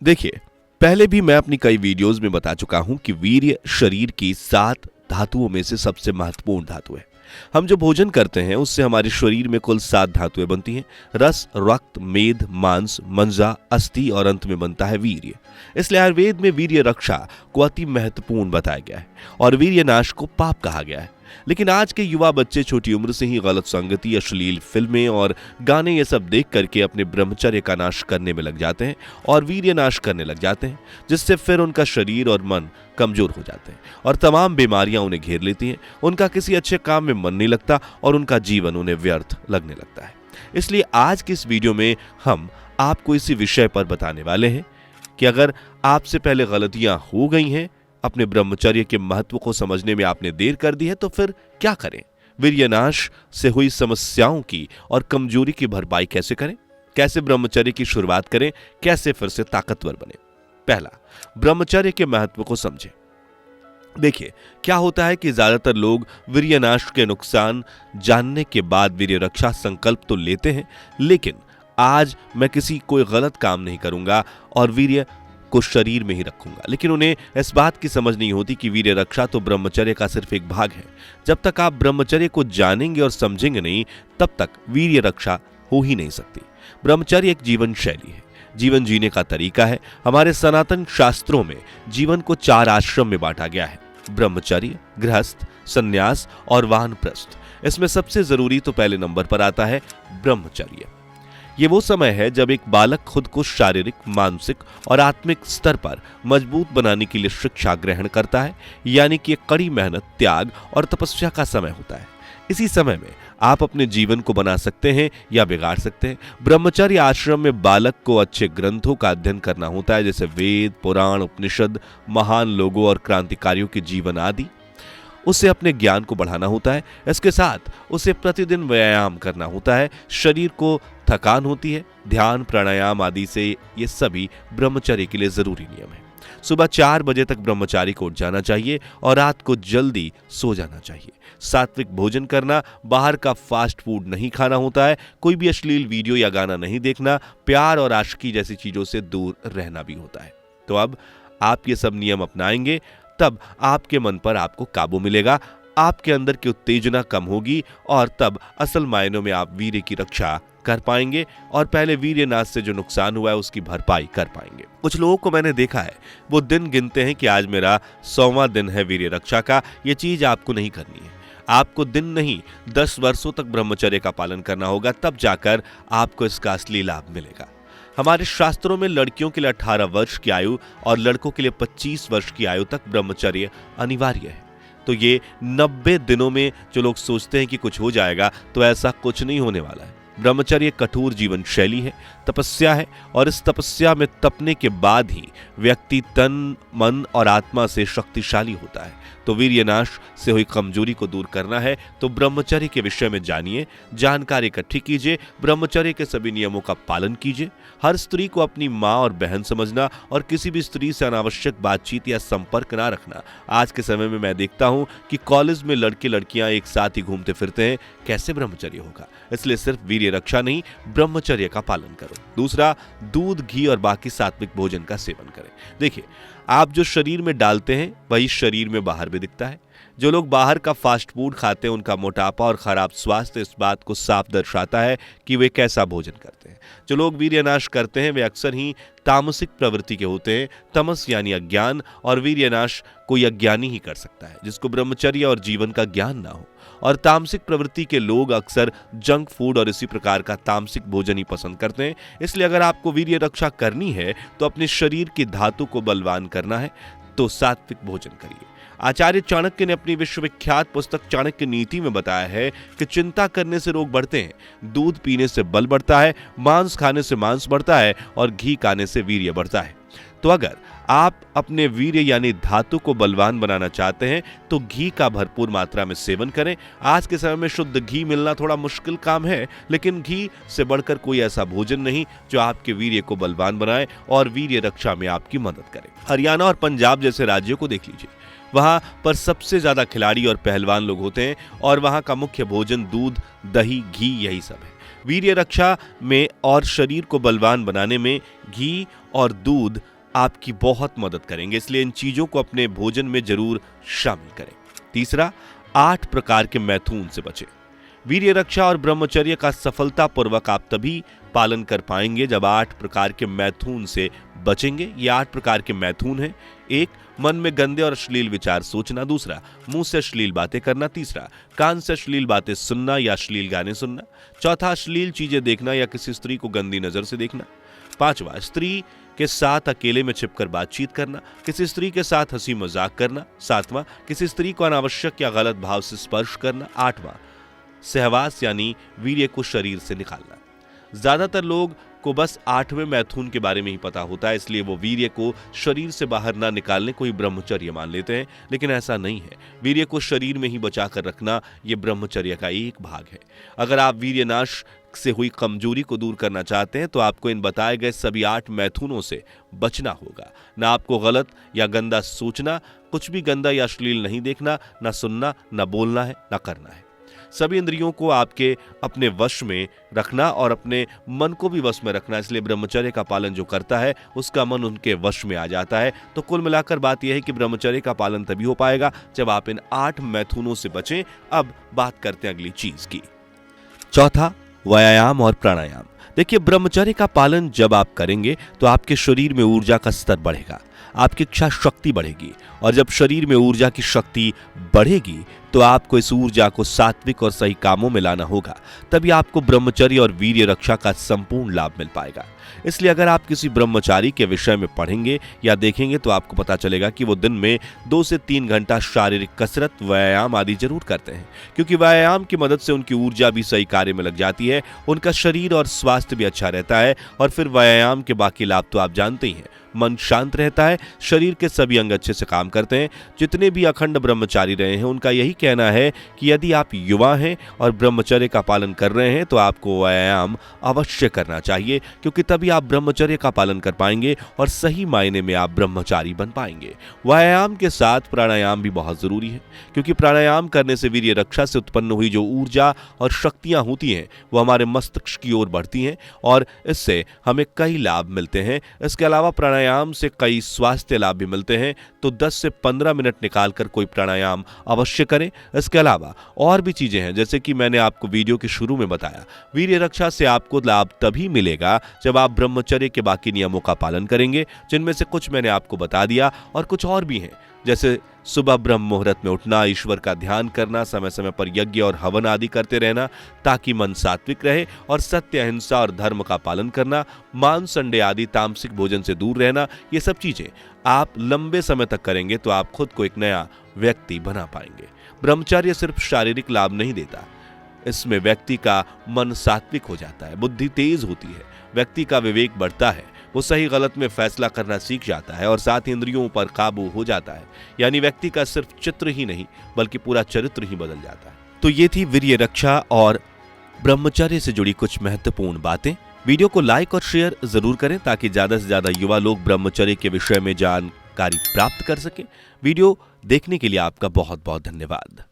देखिए, पहले भी मैं अपनी कई वीडियोस में बता चुका हूं कि वीर्य शरीर की 7 धातुओं में से सबसे महत्वपूर्ण धातु है। हम जो भोजन करते हैं उससे हमारे शरीर में कुल 7 धातुएं बनती हैं। रस, रक्त, मेद, मांस, मज्जा, अस्थि और अंत में बनता है वीर्य। इसलिए आयुर्वेद में वीर्य रक्षा को अति महत्वपूर्ण बताया गया है और वीर्य नाश को पाप कहा गया है। लेकिन आज के युवा बच्चे छोटी उम्र से ही गलत संगति, अश्लील फिल्में और गाने ये सब देख करके अपने ब्रह्मचर्य का नाश करने में लग जाते हैं और वीर्य नाश करने लग जाते हैं, जिससे फिर उनका शरीर और मन कमजोर हो जाते हैं और तमाम बीमारियां उन्हें घेर लेती हैं। उनका किसी अच्छे काम में मन नहीं लगता और उनका जीवन उन्हें व्यर्थ लगने लगता है। इसलिए आज की इस वीडियो में हम आपको इसी विषय पर बताने वाले हैं कि अगर आपसे पहले गलतियां हो गई हैं, अपने ब्रह्मचर्य के महत्व को समझने में आपने देर कर दी है, तो फिर क्या करें? वीर्यनाश से हुई समस्याओं की और कमजोरी की भरपाई कैसे करें? कैसे ब्रह्मचर्य की शुरुआत करें? कैसे फिर से ताकतवर बने? पहला, ब्रह्मचर्य के महत्व को समझें। देखिए, क्या होता है कि ज्यादातर लोग वीर्यनाश के नुकसान जानने के बाद वीर्य रक्षा संकल्प तो लेते हैं, लेकिन आज मैं कोई गलत काम नहीं करूंगा और वीर्य को शरीर में ही रखूंगा। लेकिन उन्हें इस बात की समझ नहीं होती कि वीर्य रक्षा तो ब्रह्मचर्य का सिर्फ एक भाग है। जब तक आप ब्रह्मचर्य को जानेंगे और समझेंगे नहीं, तब तक वीर्य रक्षा हो ही नहीं सकती। ब्रह्मचर्य एक जीवन शैली है, जीवन जीने का तरीका है। हमारे सनातन शास्त्रों में जीवन को 4 आश्रम में बांटा गया है: ब्रह्मचर्य, गृहस्थ, संन्यास और वानप्रस्थ। इसमें सबसे जरूरी तो पहले नंबर पर आता है ब्रह्मचर्य। ये वो समय है जब एक बालक खुद को शारीरिक, मानसिक और आत्मिक स्तर पर मजबूत बनाने के लिए शिक्षा ग्रहण करता है, यानी कि एक कड़ी मेहनत, त्याग और तपस्या का समय होता है। इसी समय में आप अपने जीवन को बना सकते हैं या बिगाड़ सकते हैं। ब्रह्मचर्य आश्रम में बालक को अच्छे ग्रंथों का अध्ययन करना होता है, जैसे वेद, पुराण, उपनिषद, महान लोगों और क्रांतिकारियों के जीवन आदि। उसे अपने ज्ञान को बढ़ाना होता है। इसके साथ उसे प्रतिदिन व्यायाम करना होता है। शरीर को थकान होती है। ध्यान, प्राणायाम आदि से ये सभी ब्रह्मचर्य के लिए जरूरी नियम है। सुबह 4 बजे तक ब्रह्मचारी को उठ जाना चाहिए और रात को जल्दी सो जाना चाहिए। सात्विक भोजन करना, बाहर का फास्ट फूड नहीं खाना होता है। कोई भी अश्लील वीडियो या गाना नहीं देखना, प्यार और आशिकी जैसी चीजों से दूर रहना भी होता है। तो अब आप ये सब नियम अपनाएंगे, तब आपके मन पर आपको काबू मिलेगा, आपके अंदर की उत्तेजना कम होगी और तब असल मायनों में आप वीर्य की रक्षा कर पाएंगे और पहले वीर्यनाश से जो नुकसान हुआ है उसकी भरपाई कर पाएंगे। कुछ लोगों को मैंने देखा है, वो दिन गिनते हैं कि आज मेरा 100वां दिन है वीर्य रक्षा का। ये चीज आपको नहीं करनी है। आपको दिन नहीं, 10 वर्षों तक ब्रह्मचर्य का पालन करना होगा, तब जाकर आपको इसका असली लाभ मिलेगा। हमारे शास्त्रों में लड़कियों के लिए 18 वर्ष की आयु और लड़कों के लिए 25 वर्ष की आयु तक ब्रह्मचर्य अनिवार्य है। तो ये 90 दिनों में जो लोग सोचते हैं कि कुछ हो जाएगा, तो ऐसा कुछ नहीं होने वाला है। ब्रह्मचर्य कठोर जीवन शैली है, तपस्या है और इस तपस्या में तपने के बाद ही व्यक्ति तन, मन और आत्मा से शक्तिशाली होता है। तो वीर्यनाश से हुई कमजोरी को दूर करना है तो ब्रह्मचर्य के विषय में जानिए, जानकारी इकट्ठी कीजिए, ब्रह्मचर्य के सभी नियमों का पालन कीजिए। हर स्त्री को अपनी माँ और बहन समझना और किसी भी स्त्री से अनावश्यक बातचीत या संपर्क ना रखना। आज के समय में मैं देखता हूँ कि कॉलेज में लड़के लड़कियां एक साथ ही घूमते फिरते हैं, कैसे ब्रह्मचर्य होगा? इसलिए सिर्फ वीर्य रक्षा नहीं, ब्रह्मचर्य का पालन करो। दूसरा, दूध, घी और बाकी सात्विक भोजन का सेवन करें। देखिए, आप जो शरीर में डालते हैं वही शरीर में बाहर भी दिखता है। जो लोग बाहर का फास्ट फूड खाते हैं, उनका मोटापा और खराब स्वास्थ्य इस बात को साफ दर्शाता है कि वे कैसा भोजन करते हैं। जो लोग वीर्यनाश करते हैं वे अक्सर ही तामसिक प्रवृत्ति के होते हैं। तमस यानी अज्ञान, और वीर्यनाश कोई अज्ञानी ही कर सकता है जिसको ब्रह्मचर्य और जीवन का ज्ञान ना हो। और तामसिक प्रवृत्ति के लोग अक्सर जंक फूड और इसी प्रकार का तामसिक भोजन ही पसंद करते हैं। इसलिए अगर आपको वीर्य रक्षा करनी है तो अपने शरीर की धातु को बलवान करना है, तो सात्विक भोजन करिए। आचार्य चाणक्य ने अपनी विश्वविख्यात पुस्तक चाणक्य नीति में बताया है कि चिंता करने से रोग बढ़ते हैं, दूध पीने से बल बढ़ता है, मांस खाने से मांस बढ़ता है और घी खाने से वीर्य बढ़ता है। तो अगर आप अपने वीर्य यानी धातु को बलवान बनाना चाहते हैं तो घी का भरपूर मात्रा में सेवन करें। आज के समय में शुद्ध घी मिलना थोड़ा मुश्किल काम है, लेकिन घी से बढ़कर कोई ऐसा भोजन नहीं जो आपके वीर्य को बलवान बनाए और वीर्य रक्षा में आपकी मदद करे। हरियाणा और पंजाब जैसे राज्यों को देख लीजिए, वहां पर सबसे ज्यादा खिलाड़ी और पहलवान लोग होते हैं और वहां का मुख्य भोजन दूध, दही, घी यही सब है। वीर्य रक्षा में और शरीर को बलवान बनाने में घी और दूध आपकी बहुत मदद करेंगे, इसलिए इन चीजों को अपने भोजन में जरूर शामिल करें। तीसरा, 8 प्रकार के मैथुन से बचें। वीर्य रक्षा और ब्रह्मचर्य का सफलतापूर्वक आप तभी पालन कर पाएंगे जब 8 प्रकार के मैथुन से बचेंगे। ये 8 प्रकार के मैथुन हैं। 1, मन में गंदे और अश्लील विचार सोचना। दूसरा, मुंह से अश्लील बातें करना। तीसरा, कान से अश्लील बातें सुनना या अश्लील गाने सुनना। चौथा, अश्लील चीजें देखना या किसी स्त्री को गंदी नजर से देखना। 5वां, स्त्री के साथ अकेले में छिपकर बातचीत करना, किसी स्त्री के साथ हंसी मजाक करना। 7वां, किसी स्त्री को अनावश्यक या गलत भाव से स्पर्श करना। 8वां, सहवास यानी वीर्य को शरीर से निकालना। ज्यादातर लोग को बस 8वें मैथुन के बारे में ही पता होता है, इसलिए वो वीर्य को शरीर से बाहर ना निकालने को ही ब्रह्मचर्य मान लेते हैं, लेकिन ऐसा नहीं है। वीर्य को शरीर में ही बचा कर रखना ये ब्रह्मचर्य का एक भाग है। अगर आप वीर्यनाश से हुई कमजोरी को दूर करना चाहते हैं तो आपको इन बताए गए सभी 8 मैथुनों से बचना होगा। ना आपको गलत या गंदा सोचना, कुछ भी गंदा या अश्लील नहीं देखना, ना सुनना, ना बोलना है, ना करना है। सभी इंद्रियों को आपके अपने वश में रखना और अपने मन को भी वश में रखना, इसलिए ब्रह्मचर्य का पालन जो करता है उसका मन उनके वश में आ जाता है। तो कुल मिलाकर बात यह है कि ब्रह्मचर्य का पालन तभी हो पाएगा जब आप इन 8 मैथुनों से बचें। अब बात करते हैं अगली चीज की। चौथा, व्यायाम और प्राणायाम। देखिए, ब्रह्मचर्य का पालन जब आप करेंगे तो आपके शरीर में ऊर्जा का स्तर बढ़ेगा, आपकी इच्छा शक्ति बढ़ेगी, और जब शरीर में ऊर्जा की शक्ति बढ़ेगी तो आपको इस ऊर्जा को सात्विक और सही कामों में लाना होगा, तभी आपको ब्रह्मचर्य और वीर्य रक्षा का संपूर्ण लाभ मिल पाएगा। इसलिए अगर आप किसी ब्रह्मचारी के विषय में पढ़ेंगे या देखेंगे तो आपको पता चलेगा कि वो दिन में 2 से 3 घंटा शारीरिक कसरत, व्यायाम आदि जरूर करते हैं, क्योंकि व्यायाम की मदद से उनकी ऊर्जा भी सही कार्य में लग जाती है, उनका शरीर और स्वास्थ्य भी अच्छा रहता है। और फिर व्यायाम के बाकी लाभ तो आप जानते ही हैं। मन शांत रहता है, शरीर के सभी अंग अच्छे से काम करते हैं। जितने भी अखंड ब्रह्मचारी रहे हैं उनका यही कहना है कि यदि आप युवा हैं और ब्रह्मचर्य का पालन कर रहे हैं तो आपको व्यायाम अवश्य करना चाहिए, क्योंकि तभी आप ब्रह्मचर्य का पालन कर पाएंगे और सही मायने में आप ब्रह्मचारी बन पाएंगे। व्यायाम के साथ प्राणायाम भी बहुत जरूरी है, क्योंकि प्राणायाम करने से वीर्य रक्षा से उत्पन्न हुई जो ऊर्जा और शक्तियां होती हैं वो हमारे मस्तिष्क की ओर बढ़ती हैं और इससे हमें कई लाभ मिलते हैं। इसके अलावा प्राणायाम से कई स्वास्थ्य लाभ भी मिलते हैं, तो 10 से 15 मिनट निकालकर कोई प्राणायाम अवश्य करें। इसके अलावा और भी चीजें हैं, जैसे कि मैंने आपको वीडियो के शुरू में बताया, वीर्य रक्षा से आपको लाभ तभी मिलेगा जब आप ब्रह्मचर्य के बाकी नियमों का पालन करेंगे, जिनमें से कुछ मैंने आपको बता दिया और कुछ और भी हैं, जैसे सुबह ब्रह्म मुहूर्त में उठना, ईश्वर का ध्यान करना, समय समय पर यज्ञ और हवन आदि करते रहना ताकि मन सात्विक रहे, और सत्य, अहिंसा और धर्म का पालन करना, मांस, अंडे आदि तामसिक भोजन से दूर रहना। ये सब चीजें आप लंबे समय तक करेंगे तो आप खुद को एक नया व्यक्ति बना पाएंगे। ब्रह्मचर्य सिर्फ शारीरिक लाभ नहीं देता, इसमें व्यक्ति का मन सात्विक हो जाता है, बुद्धि तेज होती है, व्यक्ति का विवेक बढ़ता है, वो सही गलत में फैसला करना सीख जाता है और साथ ही इंद्रियों पर काबू हो जाता है। यानी व्यक्ति का सिर्फ चित्र ही नहीं बल्कि पूरा चरित्र ही बदल जाता है। तो ये थी वीर्य रक्षा और ब्रह्मचर्य से जुड़ी कुछ महत्वपूर्ण बातें। वीडियो को लाइक और शेयर जरूर करें ताकि ज्यादा से ज्यादा युवा लोग ब्रह्मचर्य के विषय में जानकारी प्राप्त कर सके। वीडियो देखने के लिए आपका बहुत बहुत धन्यवाद।